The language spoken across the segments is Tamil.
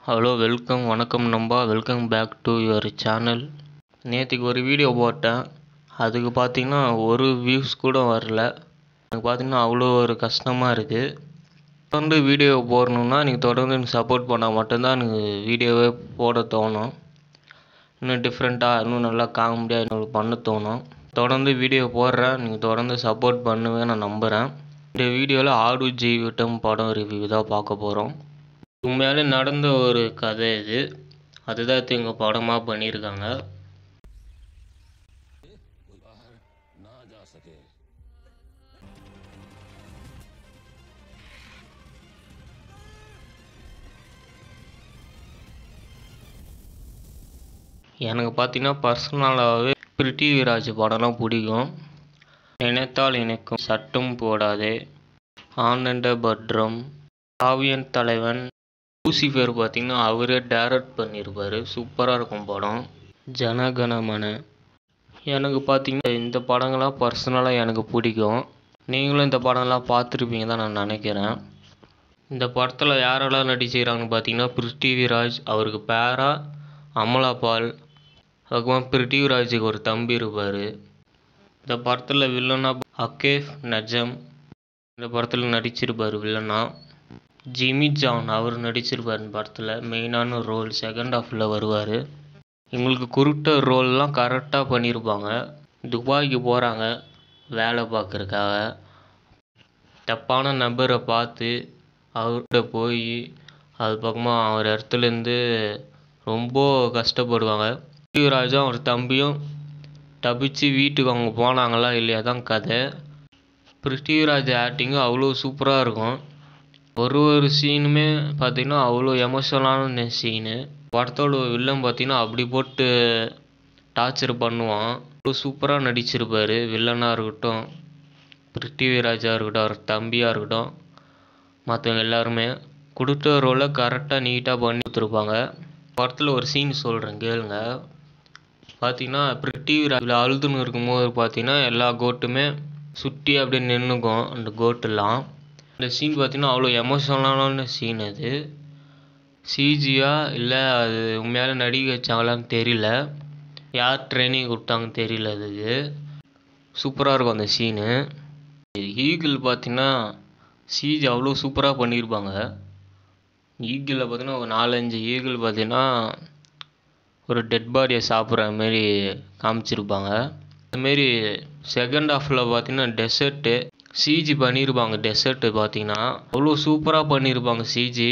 ஹலோ வணக்கம் நண்பா. Welcome back to your channel. நேற்றுக்கு ஒரு வீடியோ போட்டேன். அதுக்கு பார்த்தீங்கன்னா ஒரு வியூஸ் கூட வரல. எனக்கு பார்த்தீங்கன்னா அவ்வளோ ஒரு கஷ்டமாக இருக்குது. தொடர்ந்து வீடியோ போடணுன்னா நீங்கள் தொடர்ந்து எனக்கு சப்போர்ட் பண்ணால் மட்டும்தான் எனக்கு வீடியோவே போட தோணும். இன்னும் டிஃப்ரெண்ட்டாக இன்னும் நல்லா காமெடியாக எனக்கு பண்ண தோணும். தொடர்ந்து வீடியோ போடுறேன். நீங்கள் தொடர்ந்து சப்போர்ட் பண்ணுவேன் நான் நம்புகிறேன். இந்த வீடியோவில் ஆடு ஜீவிதம் படம் ரிவ்யூ தான் பார்க்க போகிறோம். உண்மையாலே நடந்த ஒரு கதை இது. அதுதான் இவங்க படமாக பண்ணியிருக்காங்க. எனக்கு பார்த்தீங்கன்னா பர்சனலாகவே பிருத்திவிராஜ் படம்லாம் பிடிக்கும். நினைத்தால் இணைக்கும், சட்டம் போடாதே, ஆனந்த பத்ரம், காவியன் தலைவன், லூசிஃபர் பார்த்தீங்கன்னா அவரே டைரக்ட் பண்ணியிருப்பார். சூப்பராக இருக்கும் படம். ஜனகணமன. எனக்கு பார்த்தீங்கன்னா இந்த படங்கள்லாம் பர்சனலாக எனக்கு பிடிக்கும். நீங்களும் இந்த படம்லாம் பார்த்துருப்பீங்க தான் நான் நினைக்கிறேன். இந்த படத்தில் யாரெல்லாம் நடிச்சுக்கிறாங்கன்னு பார்த்தீங்கன்னா பிருத்திவிராஜ், அவருக்கு பேரா அமலா பால், அதுக்கப்புறம் பிருத்திவிராஜுக்கு ஒரு தம்பி இருப்பார். இந்த படத்தில் வில்லனா அகேஃப் நஜம் இந்த படத்தில் நடிச்சிருப்பார் வில்லனா. ஜிம்மி ஜான் அவர் நடிச்சிருப்பார் இந்த படத்தில். மெயினான ரோல் செகண்ட் ஹாஃபில் வருவார். இவங்களுக்கு குறிப்பிட்ட ரோல்லாம் கரெக்டாக பண்ணியிருப்பாங்க. துபாய்க்கு போகிறாங்க வேலை பார்க்குறதுக்காக. தப்பான நபரை பார்த்து அவர்கிட்ட போய் அது பக்கமாக அவர் இடத்துலேருந்து ரொம்ப கஷ்டப்படுவாங்க. பிருத்திவிராஜும் அவர் தம்பியும் தப்பிச்சு வீட்டுக்கு அவங்க போனாங்களா இல்லையா தான் கதை. பிருத்திவிராஜ் ஆக்டிங்கும் அவ்வளோ சூப்பராக இருக்கும். ஒரு சீனுமே பார்த்தீங்கன்னா அவ்வளோ எமோஷனலான சீனு. படத்தோட வில்லன் பார்த்தீங்கன்னா அப்படி போட்டு டார்ச்சர் பண்ணுவான். அவ்வளோ சூப்பராக நடிச்சிருப்பார். வில்லனாக இருக்கட்டும், பிருத்திவிராஜாக இருக்கட்டும், அவர் தம்பியாக இருக்கட்டும், மற்றவங்க எல்லாருமே கொடுத்த ரோலை கரெக்டாக நீட்டாக பண்ணி கொடுத்துருப்பாங்க. படத்தில் ஒரு சீன் சொல்கிறேன் கேளுங்க. பார்த்தீங்கன்னா பிருத்திவிராஜ் அழுதுன்னு இருக்கும்போது பார்த்தீங்கன்னா எல்லா கோட்டுமே சுற்றி அப்படியே நின்றுக்கும். அந்த கோட்டெல்லாம் இந்த சீன் பார்த்தீங்கன்னா அவ்வளோ எமோஷனலான சீன். அது சிஜியா இல்லை அது உண்மையால நடிக்க வச்சாங்களான்னு தெரியல. யார் ட்ரைனிங் கொடுத்தாங்கன்னு தெரியல. அதுக்கு சூப்பராக இருக்கும் அந்த சீனு. ஈகிள் பார்த்தீங்கன்னா சிஜி அவ்வளோ சூப்பராக பண்ணியிருப்பாங்க. ஈகிளில் பார்த்தீங்கன்னா ஒரு 4-5 ஈகிள் பார்த்தீங்கன்னா ஒரு டெட் பாடியை சாப்பிட்ற மாரி காமிச்சிருப்பாங்க. அதுமாரி செகண்ட் ஹாஃபில் பார்த்தீங்கன்னா டெசர்ட்டு சிஜி பண்ணியிருப்பாங்க. டெசர்ட்டு பார்த்தீங்கன்னா அவ்வளோ சூப்பராக பண்ணியிருப்பாங்க சிஜி.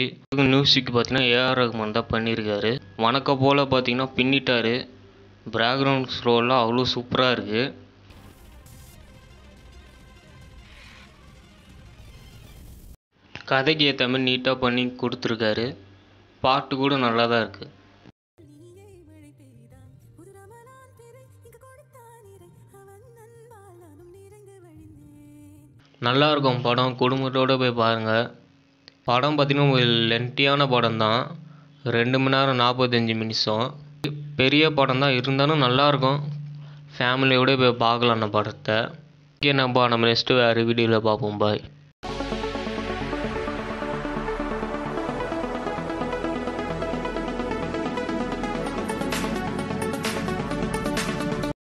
மியூசிக் பார்த்தீங்கன்னா ஏஆர் ரஹ்மான் தான் பண்ணியிருக்காரு. வணக்கம் போல் பார்த்தீங்கன்னா பின்னிட்டார். பேக்ரவுண்ட் ஸ்கோர்லாம் அவ்வளோ சூப்பராக இருக்குது. கதைக்கு ஏற்ற மாதிரி நீட்டாக பண்ணி கொடுத்துருக்காரு. பாட்டு கூட நல்லா தான் இருக்குது. நல்லாயிருக்கும் படம். குடும்பத்தோடு போய் பாருங்கள். படம் பார்த்திங்கன்னா ஒரு லென்த்தியான படம் தான். 2 மணி நேரம் 45 நிமிஷம். பெரிய படம் தான் இருந்தாலும் நல்லாயிருக்கும். ஃபேமிலியோடு போய் பார்க்கலாம் அந்த படத்தை. ஓகே நம்ம நெக்ஸ்ட்டு வேறு வீடியோவில் பார்ப்போம். பாய்.